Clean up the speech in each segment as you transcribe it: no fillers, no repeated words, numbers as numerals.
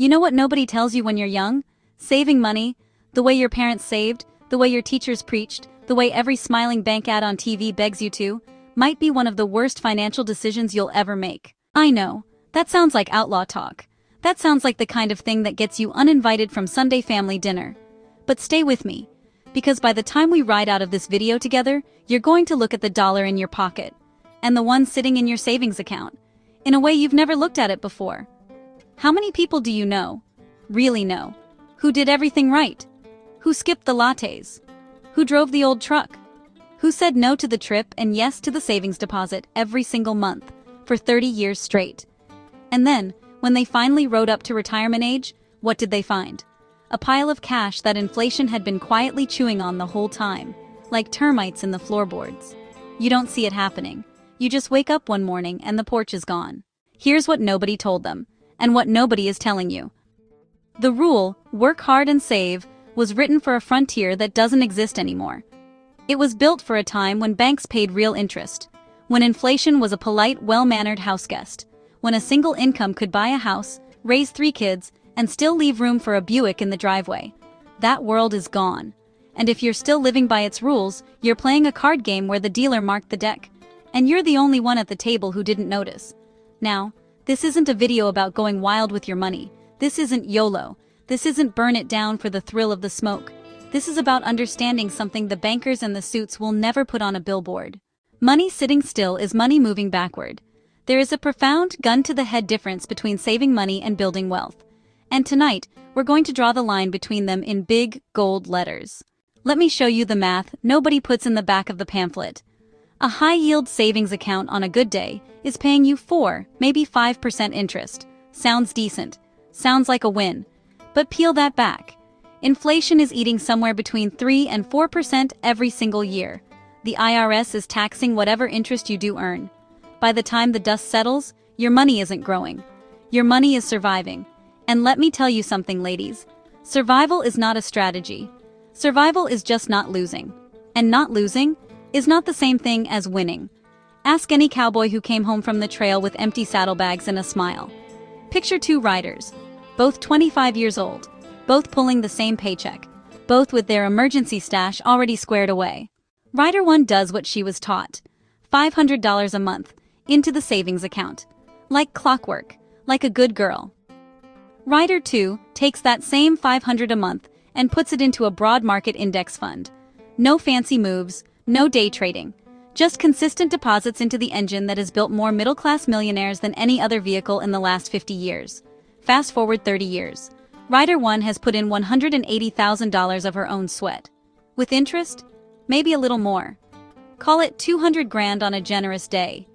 You know what nobody tells you when you're young? Saving money, the way your parents saved, the way your teachers preached, the way every smiling bank ad on TV begs you to, might be one of the worst financial decisions you'll ever make. I know, that sounds like outlaw talk. That sounds like the kind of thing that gets you uninvited from Sunday family dinner. But stay with me, because by the time we ride out of this video together, you're going to look at the dollar in your pocket, and the one sitting in your savings account, in a way you've never looked at it before. How many people do you know, really know, who did everything right? Who skipped the lattes? Who drove the old truck? Who said no to the trip and yes to the savings deposit every single month for 30 years straight? And then, when they finally rode up to retirement age, what did they find? A pile of cash that inflation had been quietly chewing on the whole time, like termites in the floorboards. You don't see it happening. You just wake up one morning and the porch is gone. Here's what nobody told them, and what nobody is telling you. The rule, work hard and save, was written for a frontier that doesn't exist anymore. It was built for a time when banks paid real interest, when inflation was a polite, well-mannered houseguest, when a single income could buy a house, raise 3 kids, and still leave room for a Buick in the driveway. That world is gone. And if you're still living by its rules, you're playing a card game where the dealer marked the deck, and you're the only one at the table who didn't notice. Now, this isn't a video about going wild with your money. This isn't YOLO. This isn't burn it down for the thrill of the smoke. This is about understanding something the bankers and the suits will never put on a billboard. Money sitting still is money moving backward. There is a profound gun-to-the-head difference between saving money and building wealth. And tonight, we're going to draw the line between them in big, gold letters. Let me show you the math nobody puts in the back of the pamphlet. A high-yield savings account on a good day is paying you 4, maybe 5% interest. Sounds decent. Sounds like a win. But peel that back. Inflation is eating somewhere between 3 and 4% every single year. The IRS is taxing whatever interest you do earn. By the time the dust settles, your money isn't growing. Your money is surviving. And let me tell you something, ladies. Survival is not a strategy. Survival is just not losing. And not losing is not the same thing as winning. Ask any cowboy who came home from the trail with empty saddlebags and a smile. Picture 2 riders, both 25 years old, both pulling the same paycheck, both with their emergency stash already squared away. Rider 1 does what she was taught. $500 a month, into the savings account. Like clockwork, like a good girl. Rider 2 takes that same $500 a month and puts it into a broad market index fund. No fancy moves, no day trading. Just consistent deposits into the engine that has built more middle-class millionaires than any other vehicle in the last 50 years. Fast forward 30 years. Rider 1 has put in $180,000 of her own sweat. With interest? Maybe a little more. Call it 200 grand on a generous day.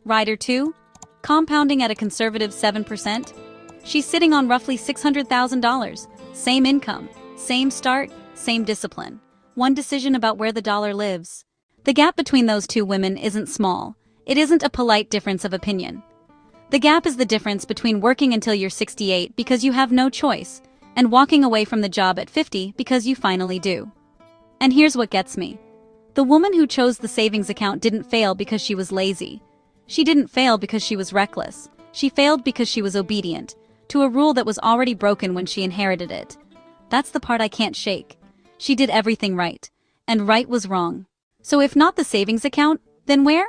Rider 2? Compounding at a conservative 7%? She's sitting on roughly $600,000. Same income, same start, same discipline. One decision about where the dollar lives. The gap between those 2 women isn't small. It isn't a polite difference of opinion. The gap is the difference between working until you're 68 because you have no choice, and walking away from the job at 50 because you finally do. And here's what gets me. The woman who chose the savings account didn't fail because she was lazy. She didn't fail because she was reckless. She failed because she was obedient to a rule that was already broken when she inherited it. That's the part I can't shake. She did everything right, and right was wrong. So if not the savings account, then where?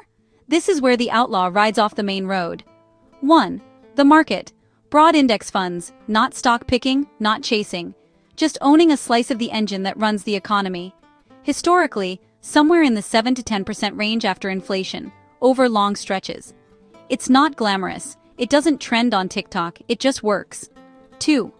This is where the outlaw rides off the main road. 1. The market. Broad index funds, not stock picking, not chasing. Just owning a slice of the engine that runs the economy. Historically, somewhere in the 7 to 10% range after inflation, over long stretches. It's not glamorous. It doesn't trend on TikTok, it just works. 2.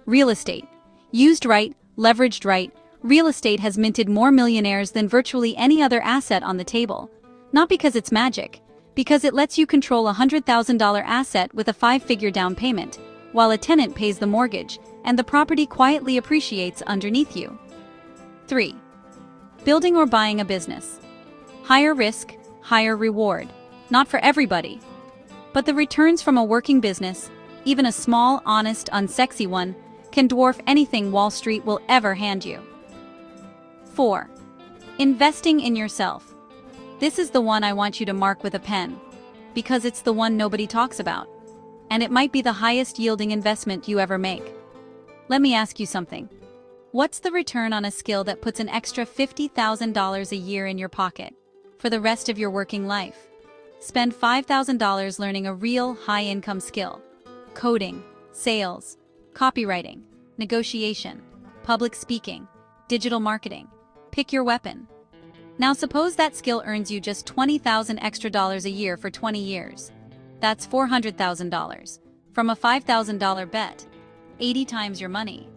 Real estate. Used right, leveraged right, real estate has minted more millionaires than virtually any other asset on the table. Not because it's magic, because it lets you control a $100,000 asset with a 5-figure down payment, while a tenant pays the mortgage, and the property quietly appreciates underneath you. 3. Building or buying a business. Higher risk, higher reward. Not for everybody. But the returns from a working business, even a small, honest, unsexy one, can dwarf anything Wall Street will ever hand you. 4. Investing in yourself. This is the one I want you to mark with a pen, because it's the one nobody talks about. And it might be the highest yielding investment you ever make. Let me ask you something. What's the return on a skill that puts an extra $50,000 a year in your pocket for the rest of your working life? Spend $5,000 learning a real high-income skill. Coding, sales, copywriting, negotiation, public speaking, digital marketing. Pick your weapon. Now suppose that skill earns you just $20,000 extra dollars a year for 20 years. That's $400,000. From a $5,000 bet. 80 times your money.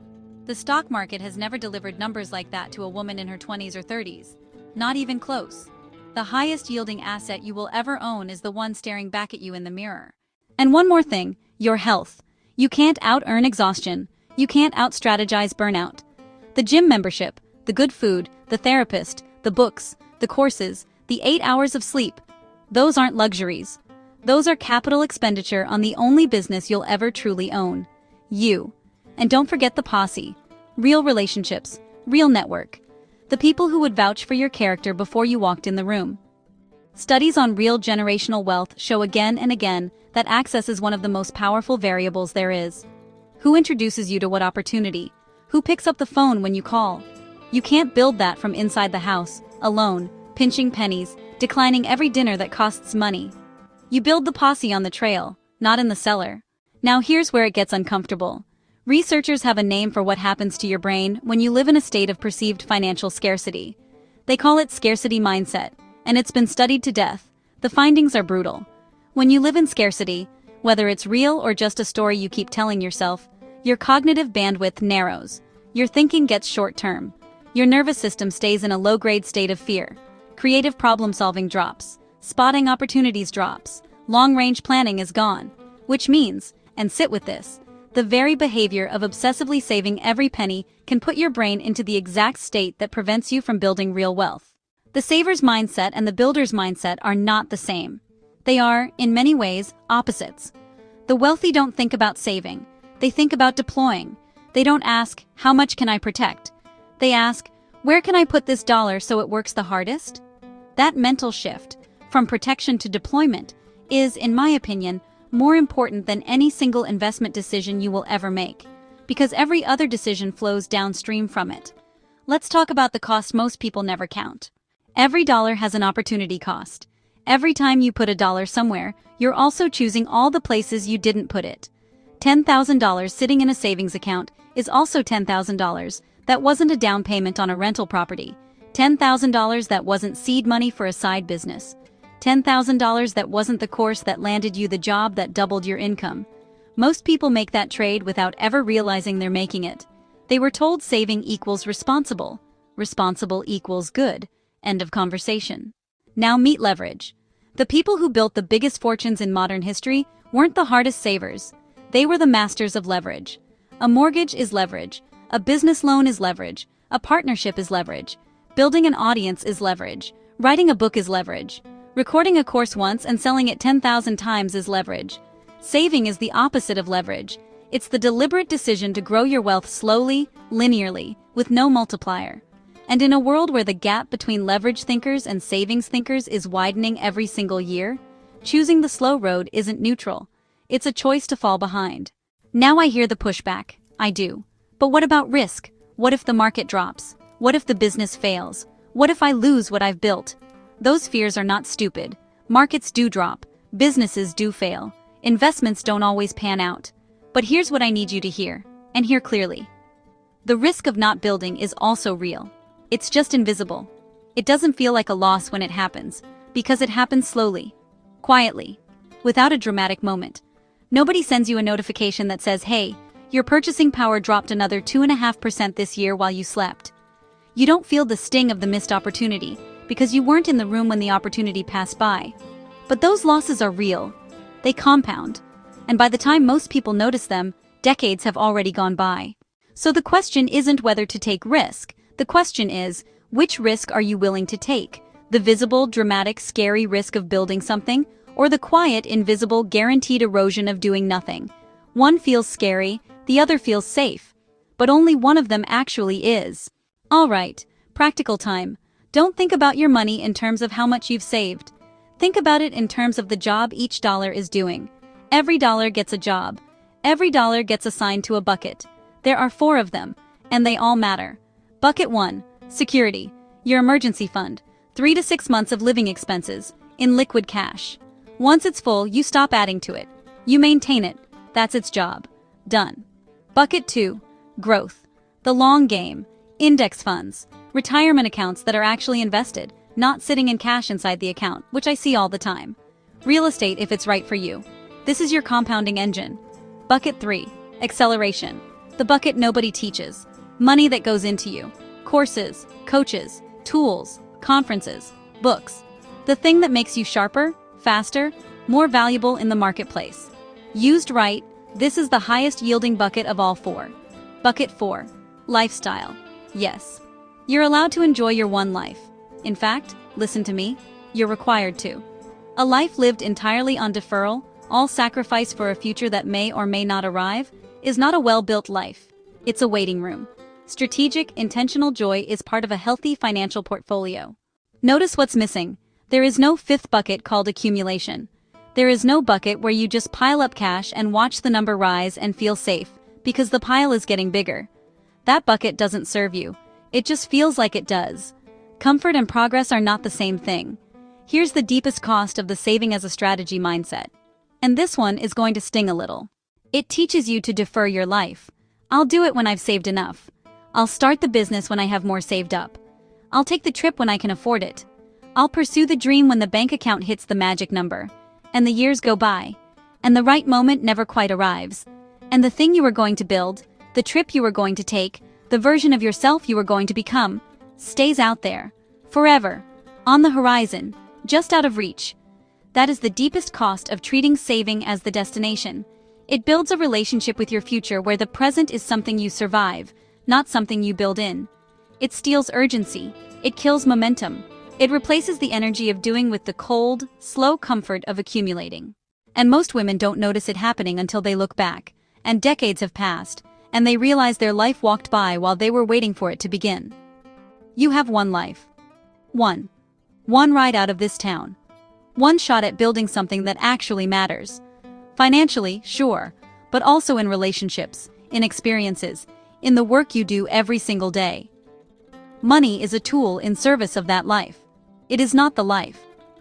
The stock market has never delivered numbers like that to a woman in her 20s or 30s. Not even close. The highest yielding asset you will ever own is the one staring back at you in the mirror. And one more thing, your health. You can't out-earn exhaustion. You can't out-strategize burnout. The gym membership, the good food, the therapist, the books, the courses, the 8 hours of sleep. Those aren't luxuries. Those are capital expenditure on the only business you'll ever truly own. You. And don't forget the posse. Real relationships, real network. The people who would vouch for your character before you walked in the room. Studies on real generational wealth show again and again that access is one of the most powerful variables there is. Who introduces you to what opportunity? Who picks up the phone when you call? You can't build that from inside the house, alone, pinching pennies, declining every dinner that costs money. You build the posse on the trail, not in the cellar. Now here's where it gets uncomfortable. Researchers have a name for what happens to your brain when you live in a state of perceived financial scarcity. They call it scarcity mindset, and it's been studied to death. The findings are brutal. When you live in scarcity, whether it's real or just a story you keep telling yourself, your cognitive bandwidth narrows. Your thinking gets short-term. Your nervous system stays in a low-grade state of fear. Creative problem-solving drops. Spotting opportunities drops. Long-range planning is gone. Which means, and sit with this, the very behavior of obsessively saving every penny can put your brain into the exact state that prevents you from building real wealth. The saver's mindset and the builder's mindset are not the same. They are, in many ways, opposites. The wealthy don't think about saving. They think about deploying. They don't ask, how much can I protect? They ask, where can I put this dollar so it works the hardest? That mental shift, from protection to deployment, is, in my opinion, more important than any single investment decision you will ever make, because every other decision flows downstream from it. Let's talk about the cost most people never count. Every dollar has an opportunity cost. Every time you put a dollar somewhere, you're also choosing all the places you didn't put it. $10,000 sitting in a savings account is also $10,000 that wasn't a down payment on a rental property, $10,000 that wasn't seed money for a side business, $10,000 that wasn't the course that landed you the job that doubled your income. Most people make that trade without ever realizing they're making it. They were told saving equals responsible. Responsible equals good. End of conversation. Now meet leverage. The people who built the biggest fortunes in modern history weren't the hardest savers. They were the masters of leverage. A mortgage is leverage. A business loan is leverage. A partnership is leverage. Building an audience is leverage. Writing a book is leverage. Recording a course once and selling it 10,000 times is leverage. Saving is the opposite of leverage. It's the deliberate decision to grow your wealth slowly, linearly, with no multiplier. And in a world where the gap between leverage thinkers and savings thinkers is widening every single year, choosing the slow road isn't neutral. It's a choice to fall behind. Now I hear the pushback. I do. But what about risk? What if the market drops? What if the business fails? What if I lose what I've built? Those fears are not stupid. Markets do drop. Businesses do fail. Investments don't always pan out. But here's what I need you to hear, and hear clearly. The risk of not building is also real. It's just invisible. It doesn't feel like a loss when it happens, because it happens slowly, quietly, without a dramatic moment. Nobody sends you a notification that says, hey, your purchasing power dropped another 2.5% this year while you slept. You don't feel the sting of the missed opportunity, because you weren't in the room when the opportunity passed by. But those losses are real. They compound. And by the time most people notice them, decades have already gone by. So the question isn't whether to take risk. The question is, which risk are you willing to take? The visible, dramatic, scary risk of building something, or the quiet, invisible, guaranteed erosion of doing nothing? One feels scary, the other feels safe. But only one of them actually is. All right, practical time. Don't think about your money in terms of how much you've saved. Think about it in terms of the job each dollar is doing. Every dollar gets a job. Every dollar gets assigned to a bucket. There are 4 of them, and they all matter. Bucket 1. Security. Your emergency fund. 3 to 6 months of living expenses, in liquid cash. Once it's full, you stop adding to it. You maintain it. That's its job. Done. Bucket 2. Growth. The long game. Index funds. Retirement accounts that are actually invested, not sitting in cash inside the account, which I see all the time. Real estate if it's right for you. This is your compounding engine. Bucket 3. Acceleration. The bucket nobody teaches. Money that goes into you. Courses, coaches, tools, conferences, books. The thing that makes you sharper, faster, more valuable in the marketplace. Used right, this is the highest yielding bucket of all 4. Bucket 4. Lifestyle. Yes. You're allowed to enjoy your one life. In fact, listen to me, you're required to. A life lived entirely on deferral, all sacrifice for a future that may or may not arrive, is not a well-built life. It's a waiting room. Strategic, intentional joy is part of a healthy financial portfolio. Notice what's missing. There is no 5th bucket called accumulation. There is no bucket where you just pile up cash and watch the number rise and feel safe, because the pile is getting bigger. That bucket doesn't serve you. It just feels like it does. Comfort and progress are not the same thing. Here's the deepest cost of the saving as a strategy mindset. And this one is going to sting a little. It teaches you to defer your life. I'll do it when I've saved enough. I'll start the business when I have more saved up. I'll take the trip when I can afford it. I'll pursue the dream when the bank account hits the magic number. And the years go by. And the right moment never quite arrives. And the thing you were going to build, the trip you were going to take, the version of yourself you were going to become, stays out there. Forever. On the horizon. Just out of reach. That is the deepest cost of treating saving as the destination. It builds a relationship with your future where the present is something you survive, not something you build in. It steals urgency. It kills momentum. It replaces the energy of doing with the cold, slow comfort of accumulating. And most women don't notice it happening until they look back, and decades have passed, and they realize their life walked by while they were waiting for it to begin. You have one life. One ride out of this town. One shot at building something that actually matters. Financially, sure, but also in relationships, in experiences, in the work you do every single day. Money is a tool in service of that life. It is not the life.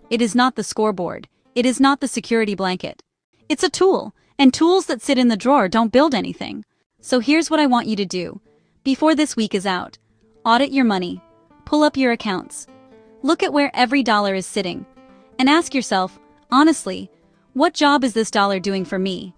It is not the scoreboard. It is not the security blanket. It's a tool, and tools that sit in the drawer don't build anything. So here's what I want you to do. Before this week is out, audit your money. Pull up your accounts. Look at where every dollar is sitting. And ask yourself, honestly, what job is this dollar doing for me?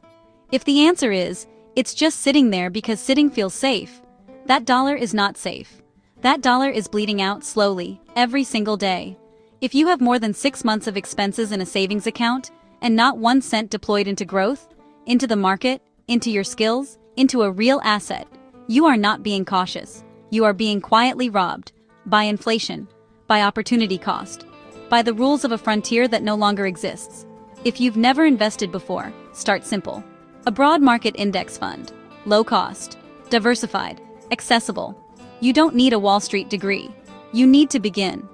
If the answer is, it's just sitting there because sitting feels safe, that dollar is not safe. That dollar is bleeding out slowly, every single day. If you have more than 6 months of expenses in a savings account, and not 1 cent deployed into growth, into the market, into your skills, into a real asset, you are not being cautious. You are being quietly robbed. By inflation. By opportunity cost. By the rules of a frontier that no longer exists. If you've never invested before, start simple. A broad market index fund. Low cost. Diversified. Accessible. You don't need a Wall Street degree. You need to begin.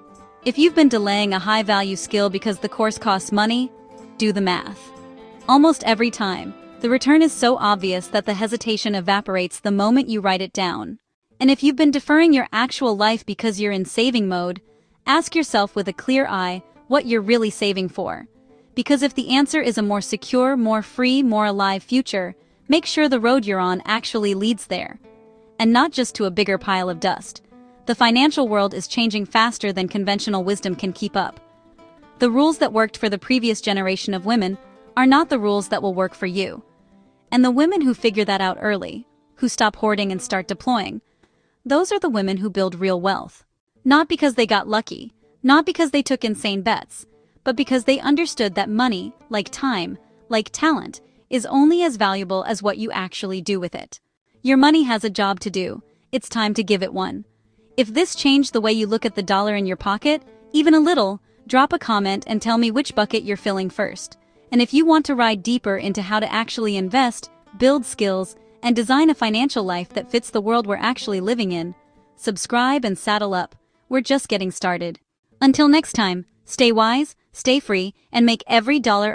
If you've been delaying a high-value skill because the course costs money, do the math. Almost every time, the return is so obvious that the hesitation evaporates the moment you write it down. And if you've been deferring your actual life because you're in saving mode, ask yourself with a clear eye what you're really saving for. Because if the answer is a more secure, more free, more alive future, make sure the road you're on actually leads there. And not just to a bigger pile of dust. The financial world is changing faster than conventional wisdom can keep up. The rules that worked for the previous generation of women are not the rules that will work for you. And the women who figure that out early, who stop hoarding and start deploying, those are the women who build real wealth. Not because they got lucky, not because they took insane bets, but because they understood that money, like time, like talent, is only as valuable as what you actually do with it. Your money has a job to do. It's time to give it one. If this changed the way you look at the dollar in your pocket, even a little, drop a comment and tell me which bucket you're filling first. And if you want to ride deeper into how to actually invest, build skills, and design a financial life that fits the world we're actually living in, subscribe and saddle up. We're just getting started. Until next time, stay wise, stay free, and make every dollar